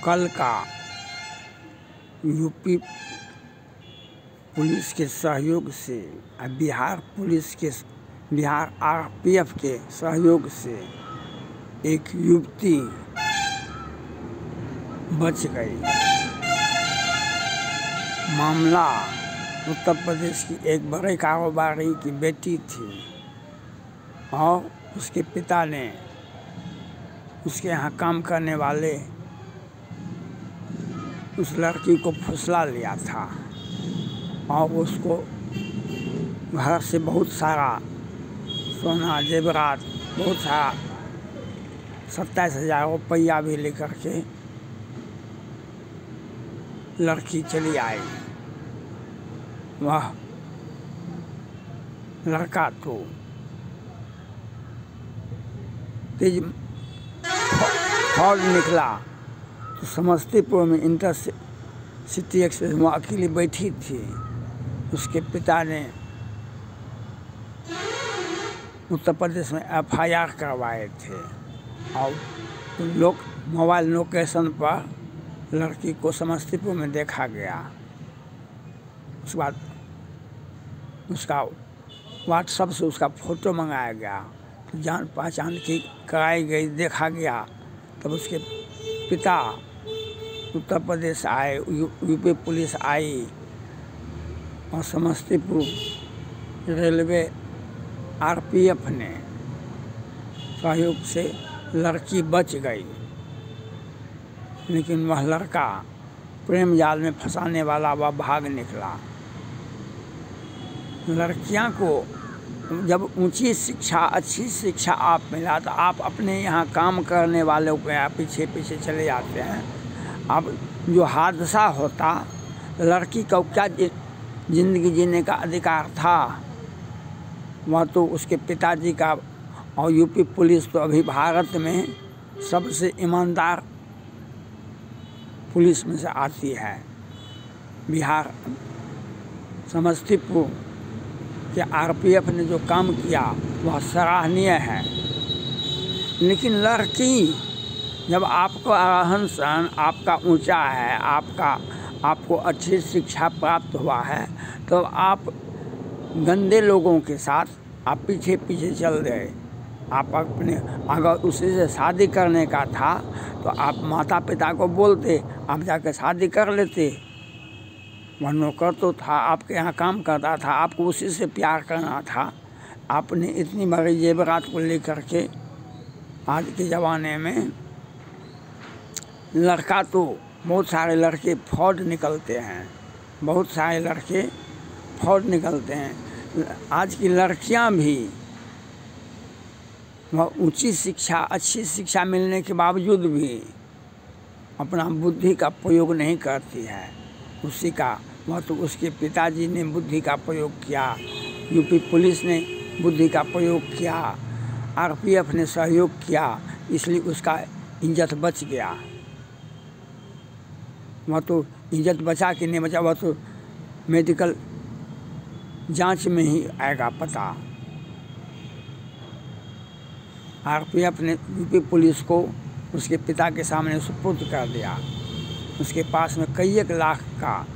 कल का UP police के सहयोग से बिहार आरपीएफ के सहयोग से एक युवती बच गई। मामला उत्तर प्रदेश की एक बड़े कारोबारी की बेटी थी और उसके पिता ने उसके यहाँ काम करने वाले उस लड़की को फुसला लिया था और उसको घर से बहुत सारा सोना जेवरात, बहुत सारा 27,000 रुपया भी लेकर के लड़की चली आई। वह लड़का तो तेज फौज निकला तो समस्तीपुर में इंटरसिटी एक्सप्रेस में अकेली बैठी थी। उसके पिता ने उत्तर प्रदेश में FIR करवाए थे और मोबाइल लोकेशन पर लड़की को समस्तीपुर में देखा गया। उसके बाद उसका WhatsApp से उसका फ़ोटो मंगाया गया तो जान पहचान की कराई गई, देखा गया। तब उसके पिता उत्तर प्रदेश आए, यूपी पुलिस आई और समस्तीपुर रेलवे आरपीएफ ने सहयोग से लड़की बच गई। लेकिन वह लड़का प्रेम जाल में फंसाने वाला वह भाग निकला। लड़कियां को जब ऊंची शिक्षा, अच्छी शिक्षा आप मिला तो आप अपने यहाँ काम करने वालों के यहाँ पीछे पीछे चले जाते हैं। अब जो हादसा होता, लड़की को क्या ज़िंदगी जीने का अधिकार था? वह तो उसके पिताजी का। और यूपी पुलिस तो अभी भारत में सबसे ईमानदार पुलिस में से आती है। बिहार समस्तीपुर के आरपीएफ ने जो काम किया वह सराहनीय है। लेकिन लड़की, जब आपको रहन सहन आपका ऊंचा है, आपको अच्छी शिक्षा प्राप्त हुआ है, तो आप गंदे लोगों के साथ आप पीछे पीछे चल गए। आप अपने, अगर उसी से शादी करने का था तो आप माता पिता को बोलते, आप जाकर शादी कर लेते। वह नौकर तो था, आपके यहाँ काम करता था, आपको उसी से प्यार करना था। आपने इतनी बड़ी जेवरात को लेकर के आज के ज़माने में लड़का तो बहुत सारे लड़के फौज निकलते हैं, बहुत सारे लड़के फौज निकलते हैं। आज की लड़कियां भी वह ऊंची शिक्षा, अच्छी शिक्षा मिलने के बावजूद भी अपना बुद्धि का प्रयोग नहीं करती है। उसी का वह तो उसके पिताजी ने बुद्धि का प्रयोग किया, यूपी पुलिस ने बुद्धि का प्रयोग किया, आरपीएफ ने सहयोग किया, इसलिए उसका इज्जत बच गया। वह तो इज्जत बचा कि नहीं बचा, वह तो मेडिकल जांच में ही आएगा पता। आरपीएफ ने यूपी पुलिस को उसके पिता के सामने सुपुर्द कर दिया। उसके पास में कई 1 लाख का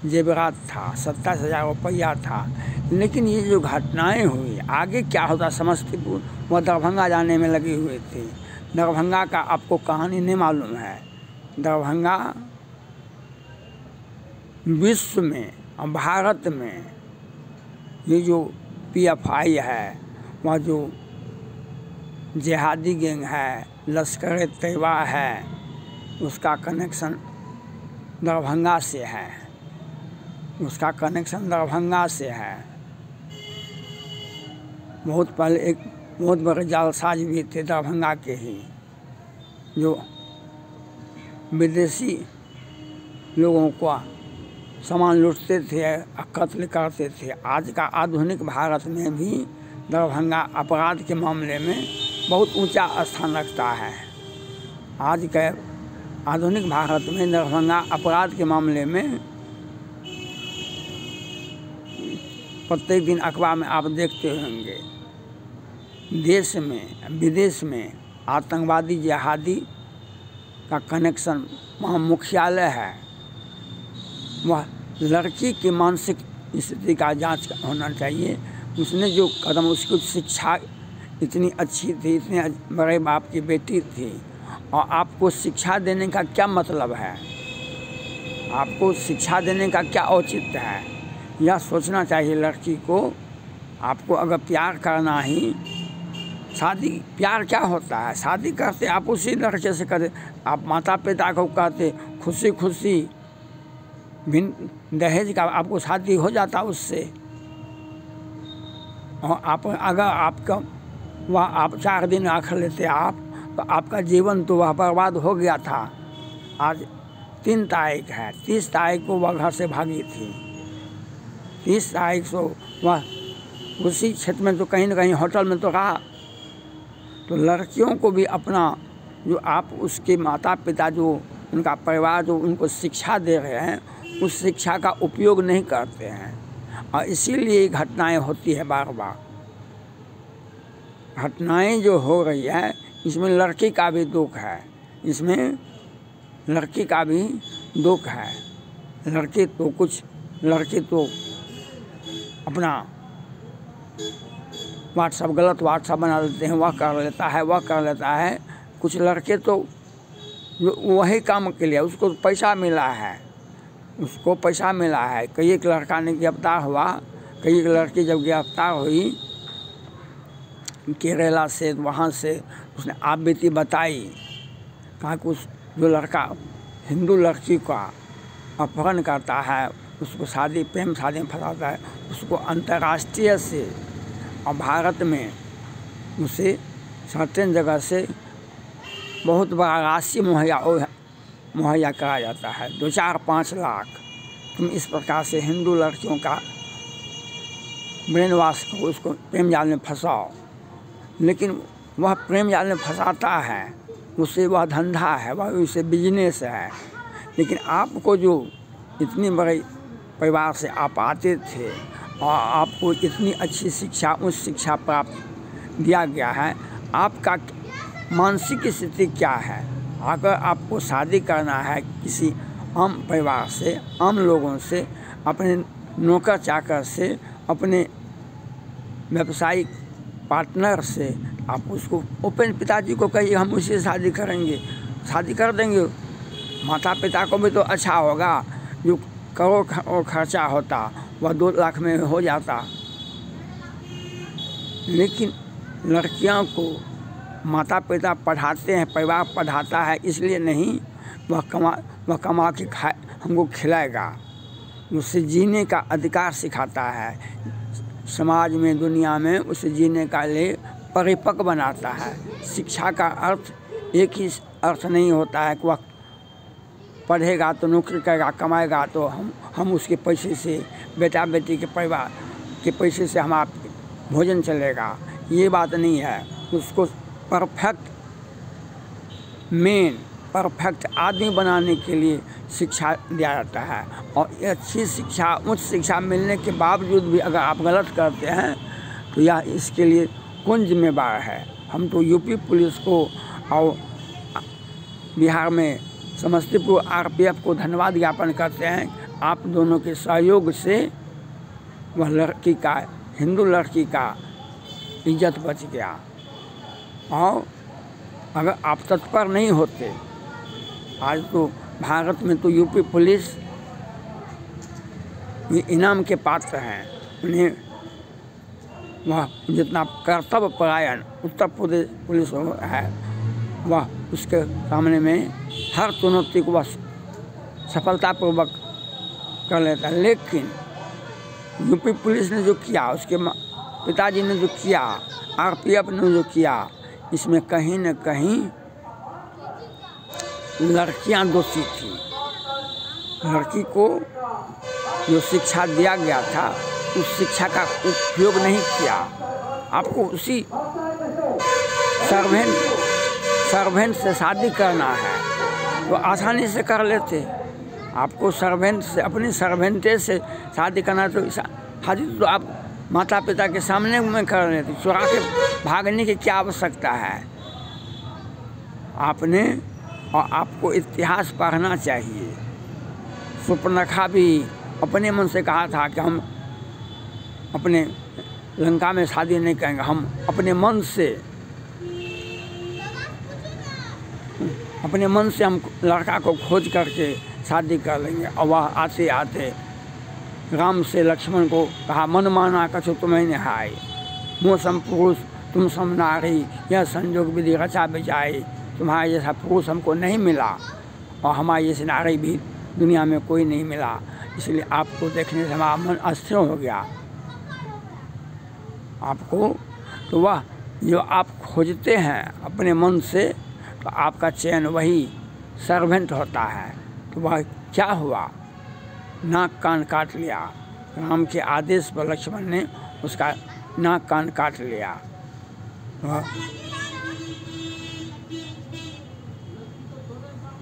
जेवरात था, 27,000 रुपया था। लेकिन ये जो घटनाएं हुई, आगे क्या होता समस्तीपुर, वह दरभंगा जाने में लगी हुई थी। दरभंगा का आपको कहानी नहीं मालूम है। दरभंगा विश्व में और भारत में ये जो PFI है, वह जो जिहादी गैंग है, लश्कर तैयबा है, उसका कनेक्शन दरभंगा से है, उसका कनेक्शन दरभंगा से है। बहुत पहले एक बहुत बड़े जालसाज भी थे दरभंगा के ही, जो विदेशी लोगों को सामान लूटते थे, कत्ल करते थे। आज का आधुनिक भारत में भी दरभंगा अपराध के मामले में बहुत ऊंचा स्थान रखता है। आज के आधुनिक भारत में दरभंगा अपराध के मामले में प्रत्येक दिन अखबार में आप देखते होंगे, देश में विदेश में आतंकवादी जिहादी का कनेक्शन वहाँ मुख्यालय है, वह लड़की की मानसिक स्थिति का जांच होना चाहिए। उसने जो कदम, उसकी शिक्षा इतनी अच्छी थी, इतने बड़े बाप की बेटी थी, और आपको शिक्षा देने का क्या मतलब है, आपको शिक्षा देने का क्या औचित्य है, यह सोचना चाहिए लड़की को। आपको अगर प्यार करना ही, शादी प्यार क्या होता है, शादी करते आप उसी लड़के से करते, आप माता पिता को कहते खुशी खुशी बिन दहेज का आपको शादी हो जाता उससे, और आप अगर आपका वह आप 4 दिन आखिर लेते आप, तो आपका जीवन तो वह बर्बाद हो गया था। आज 3 तारीख है, 30 तारीख को वह घर से भागी थी, 30 तारीख को वह उसी क्षेत्र में तो कहीं न कहीं होटल में तो रहा। तो लड़कियों को भी अपना जो आप उसके माता पिता, जो उनका परिवार जो उनको शिक्षा दे रहे हैं, उस शिक्षा का उपयोग नहीं करते हैं, और इसीलिए घटनाएं होती है बार बार। घटनाएं जो हो रही है इसमें लड़की का भी दुख है, इसमें लड़की का भी दुख है। लड़की तो अपना व्हाट्सअप, गलत व्हाट्सअप बना लेते हैं, वह कर लेता है। कुछ लड़के तो वही काम के लिए उसको पैसा मिला है, कई एक लड़का ने गिरफ्तार हुआ, कई एक लड़की जब गिरफ्तार हुई केरला से, वहाँ से उसने आप बीती बताई, कहा कि उस जो लड़का हिंदू लड़की का अपहरण करता है, उसको प्रेम शादी में फंसाता है, उसको अंतर्राष्ट्रीय से और भारत में उसे सर्टेन जगह से बहुत बड़ा राशि मुहैया कराया जाता है, 2-4-5 लाख। तुम इस प्रकार से हिंदू लड़कियों का ब्रेन वॉश करो, उसको प्रेम जाल में फंसाओ। लेकिन वह प्रेम जाल में फंसाता है, उससे वह धंधा है, वह उससे बिजनेस है। लेकिन आपको जो इतनी बड़े परिवार से आप आते थे और आपको इतनी अच्छी शिक्षा, उस शिक्षा प्राप्त दिया गया है, आपका मानसिक स्थिति क्या है? अगर आपको शादी करना है किसी आम परिवार से, आम लोगों से, अपने नौकर चाकर से, अपने व्यावसायिक पार्टनर से, आप उसको ओपन पिताजी को कहिए हम उसी से शादी करेंगे, शादी कर देंगे। माता पिता को भी तो अच्छा होगा, जो करोड़ खर्चा होता वह 2 लाख में हो जाता। लेकिन लड़कियों को माता पिता पढ़ाते हैं, परिवार पढ़ाता है, इसलिए नहीं, वह कमा के हमको खिलाएगा, उससे जीने का अधिकार सिखाता है, समाज में, दुनिया में उसे जीने का लिए परिपक्व बनाता है। शिक्षा का अर्थ एक ही अर्थ नहीं होता है कि वह पढ़ेगा तो नौकरी करेगा, कमाएगा तो हम उसके पैसे से, बेटा बेटी के परिवार के पैसे से हमारा भोजन चलेगा, ये बात नहीं है। उसको परफेक्ट आदमी बनाने के लिए शिक्षा दिया जाता है। और अच्छी शिक्षा, उच्च शिक्षा मिलने के बावजूद भी अगर आप गलत करते हैं तो यह इसके लिए कौन जिम्मेदार है? हम तो यूपी पुलिस को और बिहार में समस्तीपुर आरपीएफ को धन्यवाद ज्ञापन करते हैं। आप दोनों के सहयोग से वह लड़की का, हिंदू लड़की का इज्जत बच गया। और अगर आप तत्पर नहीं होते, आज तो भारत में तो यूपी पुलिस ये इनाम के पात्र हैं। उन्हें वह जितना कर्तव्य परायण उत्तर प्रदेश पुलिस है, वह उसके सामने में हर चुनौती को वह सफलतापूर्वक कर लेता है। लेकिन यूपी पुलिस ने जो किया, उसके पिताजी ने जो किया, आरपीएफ ने जो किया, इसमें कहीं न कहीं लड़कियां दोषी थी। लड़की को जो शिक्षा दिया गया था, उस शिक्षा का उपयोग नहीं किया। आपको उसी सर्वेंट से शादी करना है तो आसानी से कर लेते। आपको सर्वेंट से, अपनी सर्वेंटे से शादी करना तो शादी तो आप माता पिता के सामने में कर लेते। चुरा के भागने की क्या आवश्यकता है? आपने और आपको इतिहास पढ़ना चाहिए। सुपर्णखा भी अपने मन से कहा था कि हम अपने लंका में शादी नहीं करेंगे, हम अपने मन से हम लड़का को खोज करके शादी कर लेंगे। और वह आते आते राम से लक्ष्मण को कहा, मन माना कछु तुम्हें नहाय, मुँह सम पुरुष तुम सम नारी, यह संयोग विधि रचा बिचाई। तुम्हारा जैसा पुरुष हमको नहीं मिला और हमारी जैसी नारी भी दुनिया में कोई नहीं मिला, इसलिए आपको देखने से हमारा मन अस्थिर हो गया। आपको तो वह जो आप खोजते हैं अपने मन से, तो आपका चयन वही सर्वेंट होता है। तो वह क्या हुआ, नाक कान काट लिया। राम के आदेश पर लक्ष्मण ने उसका नाक कान काट लिया।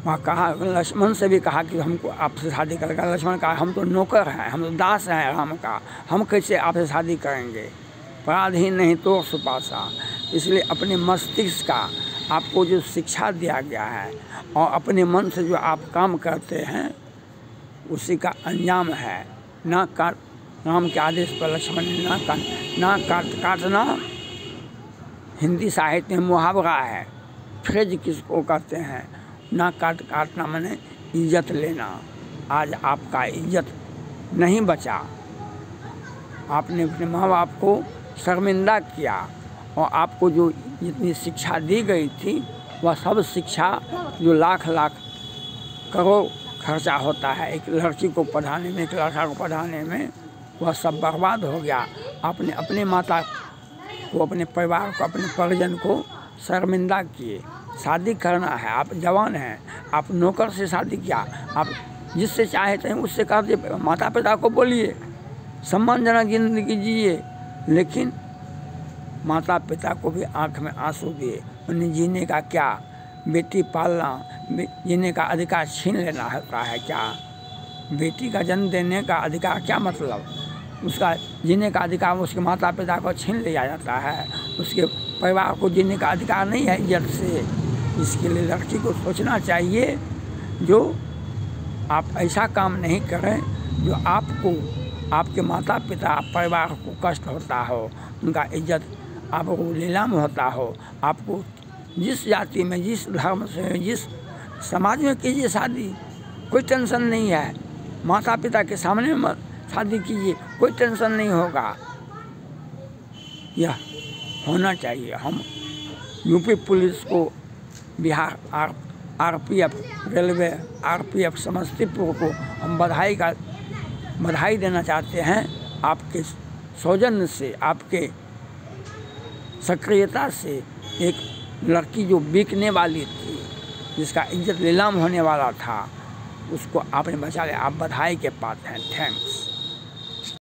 वहाँ कहा, लक्ष्मण से भी कहा कि हमको आपसे शादी करेगा। लक्ष्मण कहा, हम तो नौकर हैं, हम तो दास हैं राम का, हम कैसे आपसे शादी करेंगे, पराधीन नहीं तो सुपासा। इसलिए अपने मस्तिष्क का आपको जो शिक्षा दिया गया है और अपने मन से जो आप काम करते हैं उसी का अंजाम है। नाक काट, राम के आदेश पर लक्ष्मण ने नाक काटना हिंदी साहित्य में मुहावरा है। फ्रेज किसको कहते हैं, नाक काटना माने इज्जत लेना। आज आपका इज्जत नहीं बचा, आपने अपने माँ बाप को शर्मिंदा किया और आपको जो जितनी शिक्षा दी गई थी वह सब शिक्षा जो लाख करोड़ खर्चा होता है एक लड़की को पढ़ाने में, एक लड़का को पढ़ाने में, वह सब बर्बाद हो गया। आपने अपने माता को, अपने परिवार को, अपने परिजन को शर्मिंदा किए। शादी करना है, आप जवान हैं, आप नौकर से शादी किया, आप जिससे चाहते हैं उससे कर दिए। माता पिता को बोलिए सम्मानजनक जिंदगी जिए, लेकिन माता पिता को भी आंख में आंसू दिए। उन्हें जीने का क्या, बेटी पालना, जीने का अधिकार छीन लेना होता है क्या? बेटी का जन्म देने का अधिकार क्या मतलब? उसका जीने का अधिकार उसके माता पिता को छीन लिया जाता है, उसके परिवार को जीने का अधिकार नहीं है इज्जत से। इसके लिए लड़की को सोचना चाहिए जो आप ऐसा काम नहीं करें जो आपको, आपके माता पिता, परिवार को कष्ट होता हो, उनका इज्जत आपको नीलाम होता हो। आपको जिस जाति में, जिस धर्म से, जिस समाज में कीजिए शादी, कोई टेंशन नहीं है। माता पिता के सामने मत शादी कीजिए, कोई टेंशन नहीं होगा। यह होना चाहिए। हम यूपी पुलिस को, Bihar RPF, railway RPF Samastipur को हम बधाई देना चाहते हैं। आपके सौजन्य से, आपके सक्रियता से एक लड़की जो बिकने वाली थी, जिसका इज्जत नीलाम होने वाला था, उसको आपने बचा लिया। आप बधाई के पात्र हैं। थैंक्स।